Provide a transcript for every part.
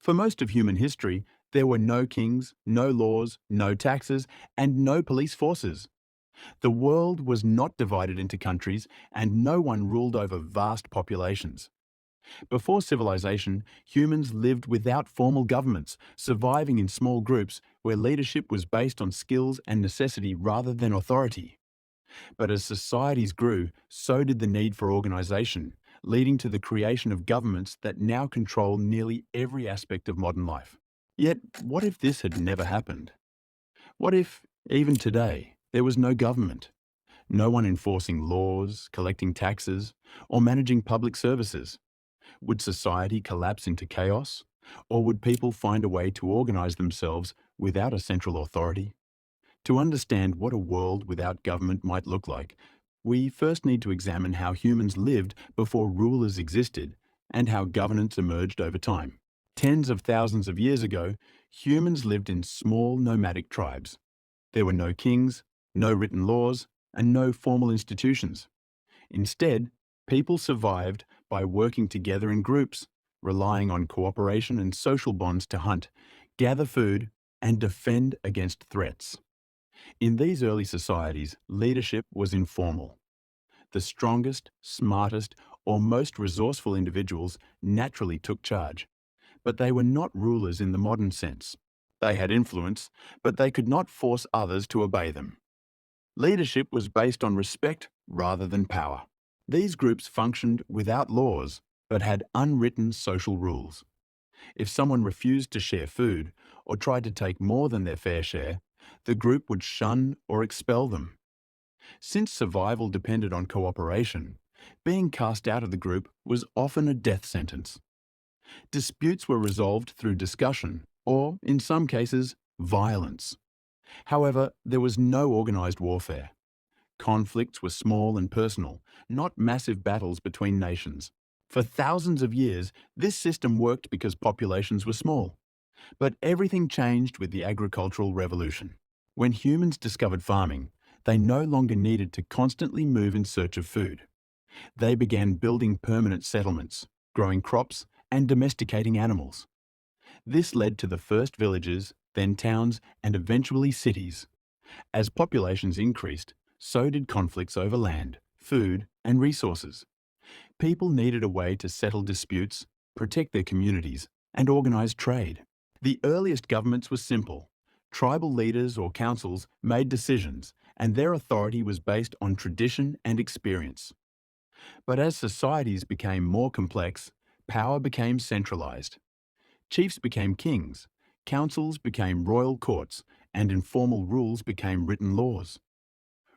For most of human history, there were no kings, no laws, no taxes, and no police forces. The world was not divided into countries, and no one ruled over vast populations. Before civilization, humans lived without formal governments, surviving in small groups where leadership was based on skills and necessity rather than authority. But as societies grew, so did the need for organization, leading to the creation of governments that now control nearly every aspect of modern life. Yet, what if this had never happened? What if, even today, there was no government? No one enforcing laws, collecting taxes, or managing public services? Would society collapse into chaos? Or would people find a way to organize themselves without a central authority? To understand what a world without government might look like, we first need to examine how humans lived before rulers existed and how governance emerged over time. Tens of thousands of years ago, humans lived in small nomadic tribes. There were no kings, no written laws, and no formal institutions. Instead, people survived by working together in groups, relying on cooperation and social bonds to hunt, gather food, and defend against threats. In these early societies, leadership was informal. The strongest, smartest, or most resourceful individuals naturally took charge. But they were not rulers in the modern sense. They had influence, but they could not force others to obey them. Leadership was based on respect rather than power. These groups functioned without laws, but had unwritten social rules. If someone refused to share food or tried to take more than their fair share, the group would shun or expel them. Since survival depended on cooperation, being cast out of the group was often a death sentence. Disputes were resolved through discussion or, in some cases, violence. However, there was no organized warfare. Conflicts were small and personal, not massive battles between nations. For thousands of years, this system worked because populations were small. But everything changed with the agricultural revolution. When humans discovered farming, they no longer needed to constantly move in search of food. They began building permanent settlements, growing crops, and domesticating animals. This led to the first villages, then towns, and eventually cities. As populations increased, so did conflicts over land, food, and resources. People needed a way to settle disputes, protect their communities, and organize trade. The earliest governments were simple. Tribal leaders or councils made decisions, and their authority was based on tradition and experience. But as societies became more complex, power became centralized. Chiefs became kings, councils became royal courts, and informal rules became written laws.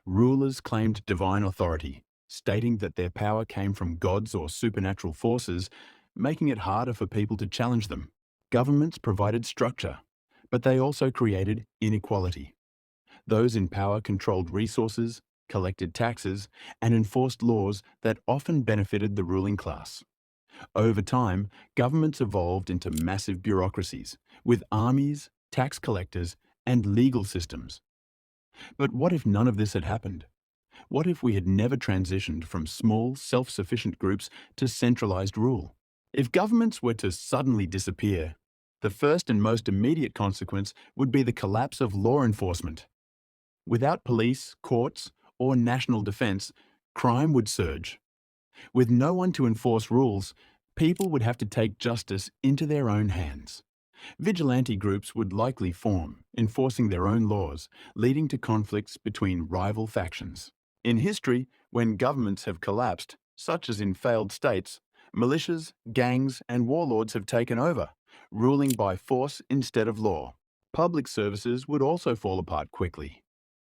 Rulers claimed divine authority, stating that their power came from gods or supernatural forces, making it harder for people to challenge them. Governments provided structure, but they also created inequality. Those in power controlled resources, collected taxes, and enforced laws that often benefited the ruling class. Over time, governments evolved into massive bureaucracies, with armies, tax collectors, and legal systems. But what if none of this had happened? What if we had never transitioned from small, self-sufficient groups to centralized rule? If governments were to suddenly disappear, the first and most immediate consequence would be the collapse of law enforcement. Without police, courts, or national defense, crime would surge. With no one to enforce rules, people would have to take justice into their own hands. Vigilante groups would likely form, enforcing their own laws, leading to conflicts between rival factions. In history, when governments have collapsed, such as in failed states, militias, gangs, and warlords have taken over, ruling by force instead of law. Public services would also fall apart quickly.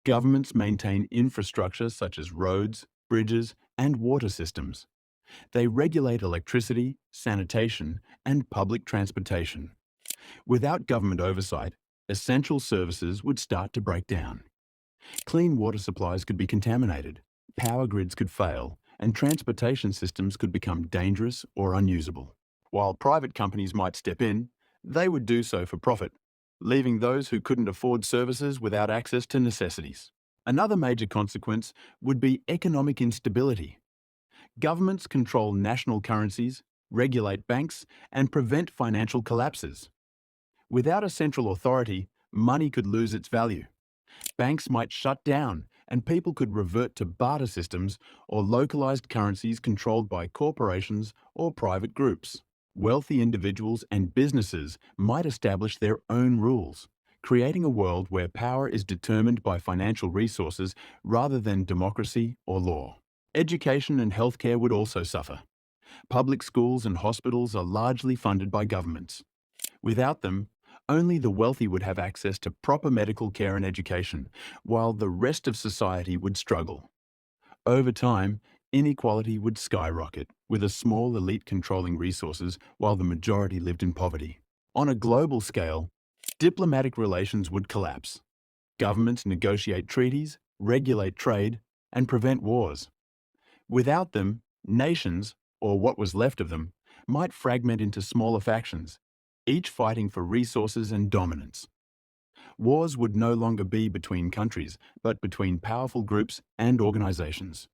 Governments maintain infrastructure such as roads, bridges, and water systems. They regulate electricity, sanitation, and public transportation. Without government oversight, essential services would start to break down. Clean water supplies could be contaminated, power grids could fail, and transportation systems could become dangerous or unusable. While private companies might step in, they would do so for profit, leaving those who couldn't afford services without access to necessities. Another major consequence would be economic instability. Governments control national currencies, regulate banks, and prevent financial collapses. Without a central authority, money could lose its value. Banks might shut down, and people could revert to barter systems or localized currencies controlled by corporations or private groups. Wealthy individuals and businesses might establish their own rules, creating a world where power is determined by financial resources rather than democracy or law. Education and healthcare would also suffer. Public schools and hospitals are largely funded by governments. Without them, only the wealthy would have access to proper medical care and education, while the rest of society would struggle. Over time, inequality would skyrocket, with a small elite controlling resources while the majority lived in poverty. On a global scale, diplomatic relations would collapse. Governments negotiate treaties, regulate trade, and prevent wars. Without them, nations, or what was left of them, might fragment into smaller factions, each fighting for resources and dominance. Wars would no longer be between countries, but between powerful groups and organizations.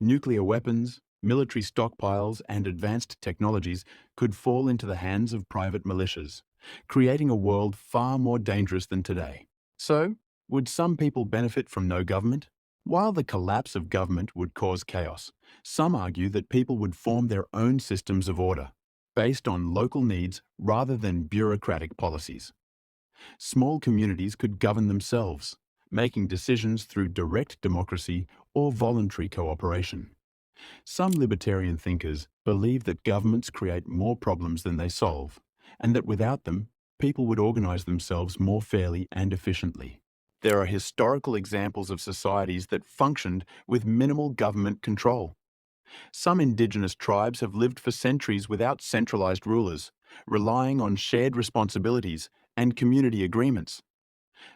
Nuclear weapons, military stockpiles, and advanced technologies could fall into the hands of private militias, creating a world far more dangerous than today. So, would some people benefit from no government? While the collapse of government would cause chaos, some argue that people would form their own systems of order, based on local needs rather than bureaucratic policies. Small communities could govern themselves, making decisions through direct democracy or voluntary cooperation. Some libertarian thinkers believe that governments create more problems than they solve, and that without them, people would organize themselves more fairly and efficiently. There are historical examples of societies that functioned with minimal government control. Some indigenous tribes have lived for centuries without centralized rulers, relying on shared responsibilities and community agreements.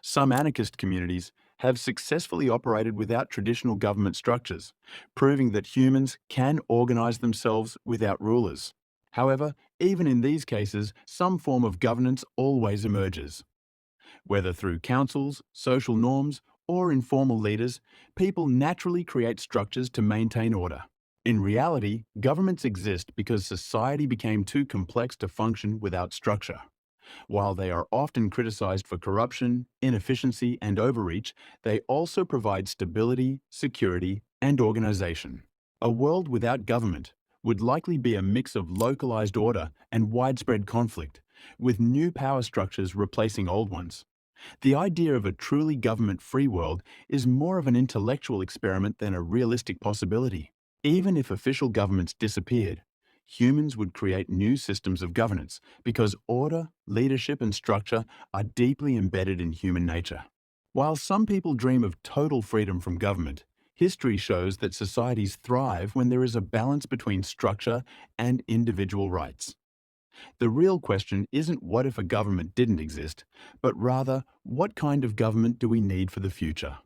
Some anarchist communities have successfully operated without traditional government structures, proving that humans can organize themselves without rulers. However, even in these cases, some form of governance always emerges. Whether through councils, social norms, or informal leaders, people naturally create structures to maintain order. In reality, governments exist because society became too complex to function without structure. While they are often criticized for corruption, inefficiency, and overreach, they also provide stability, security, and organization. A world without government would likely be a mix of localized order and widespread conflict, with new power structures replacing old ones. The idea of a truly government-free world is more of an intellectual experiment than a realistic possibility. Even if official governments disappeared, humans would create new systems of governance because order, leadership, and structure are deeply embedded in human nature. While some people dream of total freedom from government, history shows that societies thrive when there is a balance between structure and individual rights. The real question isn't what if a government didn't exist, but rather, what kind of government do we need for the future?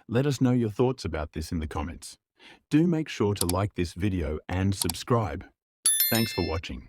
Let us know your thoughts about this in the comments. Do make sure to like this video and subscribe. Thanks for watching.